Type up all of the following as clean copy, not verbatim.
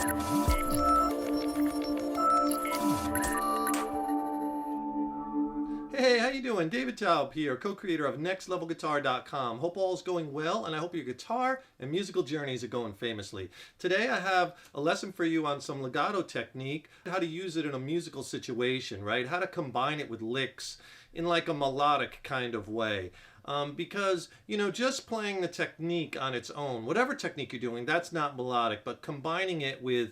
Hey, how you doing? David Taub here, co-creator of nextlevelguitar.com. Hope all's going well, and I hope your guitar and musical journeys are going famously. Today I have a lesson for you on some legato technique, how to use it in a musical situation, right? How to combine it with licks in like a melodic kind of way. Because, you know, just playing the technique on its own, whatever technique you're doing, that's not melodic, but combining it with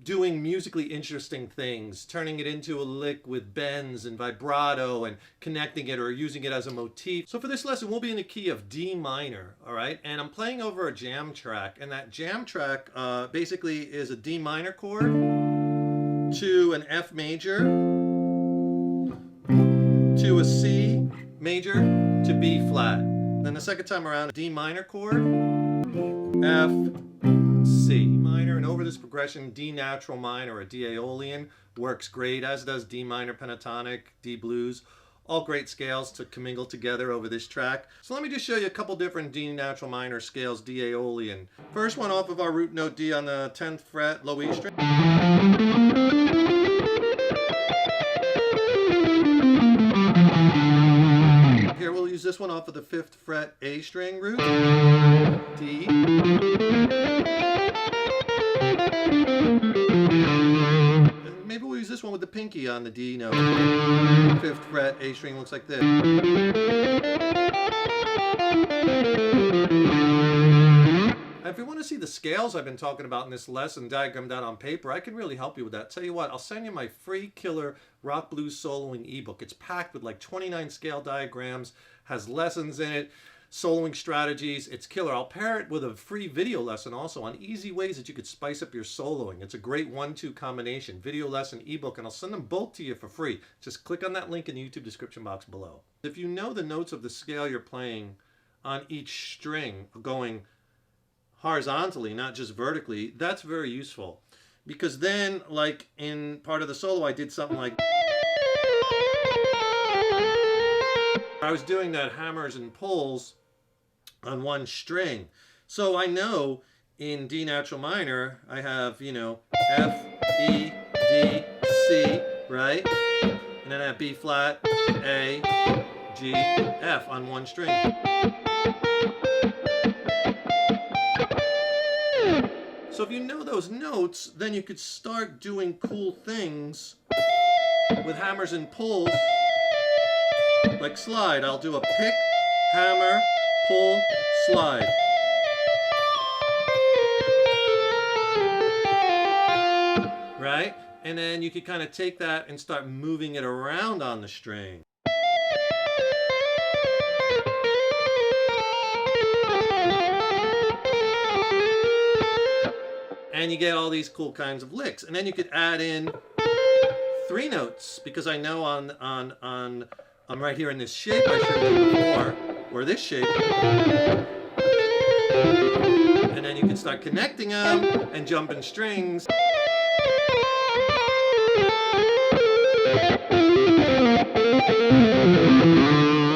doing musically interesting things, turning it into a lick with bends and vibrato and connecting it or using it as a motif. So for this lesson, we'll be in the key of D minor, all right? And I'm playing over a jam track, and that jam track basically is a D minor chord to an F major, to a C major, to B flat. Then the second time around, a D minor chord, F, C minor, and over this progression, D natural minor or D Aeolian works great, as does D minor pentatonic, D blues, all great scales to commingle together over this track. So let me just show you a couple different D natural minor scales, D Aeolian. First one off of our root note D on the 10th fret, low E string. Here we'll use this one off of the 5th fret A string root, D. Maybe we'll use this one with the pinky on the D note. 5th fret A string looks like this. If you want to see the scales I've been talking about in this lesson diagrammed out on paper, I can really help you with that. Tell you what, I'll send you my free killer rock blues soloing ebook. It's packed with like 29 scale diagrams, has lessons in it, soloing strategies. It's killer. I'll pair it with a free video lesson also on easy ways that you could spice up your soloing. It's a great 1-2 combination, video lesson, ebook, and I'll send them both to you for free. Just click on that link in the YouTube description box below. If you know the notes of the scale you're playing on each string going horizontally, not just vertically, that's very useful. Because then, like in part of the solo, I did something like... I was doing that hammers and pulls on one string. So I know in D natural minor, I have, you know, F, E, D, C, right? And then I have B flat, A, G, F on one string. So if you know those notes, then you could start doing cool things with hammers and pulls. Like slide, I'll do a pick, hammer, pull, slide. Right? And then you could kind of take that and start moving it around on the string. And you get all these cool kinds of licks. And then you could add in 3 notes, because I know I'm right here in this shape I showed you before, or this shape. And then you can start connecting them and jumping strings.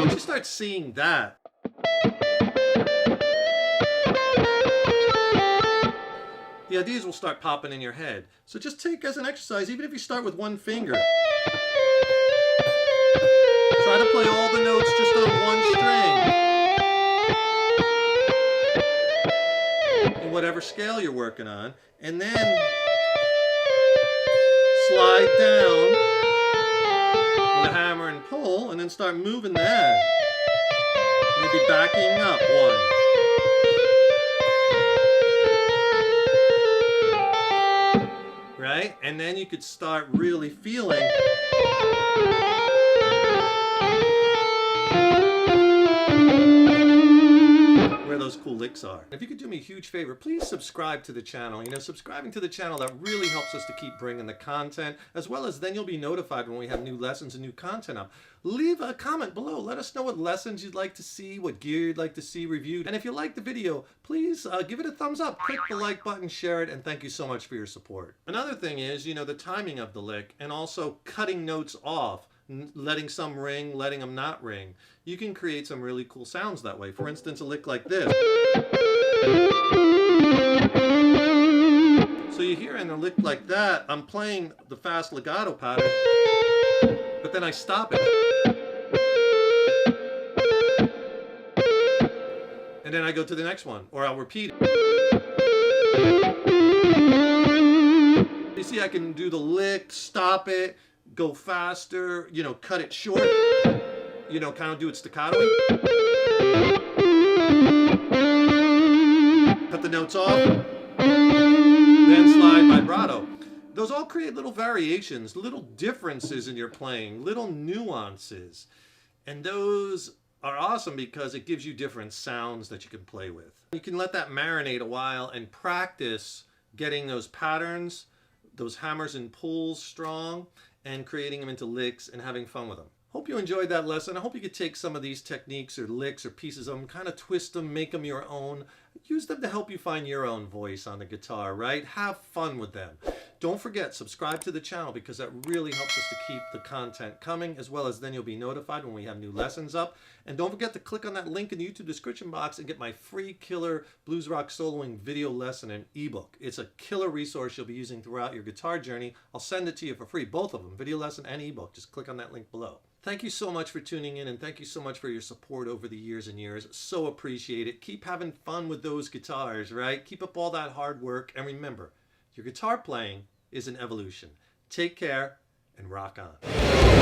Once you start seeing that, the ideas will start popping in your head. So just take as an exercise, even if you start with one finger. Try to play all the notes just on one string. In whatever scale you're working on. And then slide down with a hammer and pull, and then start moving that. Maybe backing up 1. Right? And then you could start really feeling where those cool licks are. If you could do me a huge favor, please subscribe to the channel. You know, subscribing to the channel, that really helps us to keep bringing the content, as well as then you'll be notified when we have new lessons and new content up. Leave a comment below. Let us know what lessons you'd like to see, what gear you'd like to see reviewed. And if you like the video, please give it a thumbs up. Click the like button, share it, and thank you so much for your support. Another thing is, you know, the timing of the lick, and also cutting notes off. Letting some ring, letting them not ring. You can create some really cool sounds that way. For instance, a lick like this. So you hear a lick like that, I'm playing the fast legato pattern, but then I stop it. And then I go to the next one, or I'll repeat it. You see, I can do the lick, stop it, go faster, you know, cut it short, you know, kind of do it staccato. Cut the notes off, then slide vibrato. Those all create little variations, little differences in your playing, little nuances. And those are awesome because it gives you different sounds that you can play with. You can let that marinate a while and practice getting those patterns, those hammers and pulls strong, and creating them into licks and having fun with them. Hope you enjoyed that lesson. I hope you could take some of these techniques or licks or pieces of them, kind of twist them, make them your own. Use them to help you find your own voice on the guitar, right? Have fun with them. Don't forget, subscribe to the channel because that really helps us to keep the content coming, as well as then you'll be notified when we have new lessons up. And don't forget to click on that link in the YouTube description box and get my free killer blues rock soloing video lesson and ebook. It's a killer resource you'll be using throughout your guitar journey. I'll send it to you for free, both of them, video lesson and ebook. Just click on that link below. Thank you so much for tuning in, and thank you so much for your support over the years and years. So appreciate it. Keep having fun with those guitars, right? Keep up all that hard work. And remember, your guitar playing is an evolution. Take care and rock on.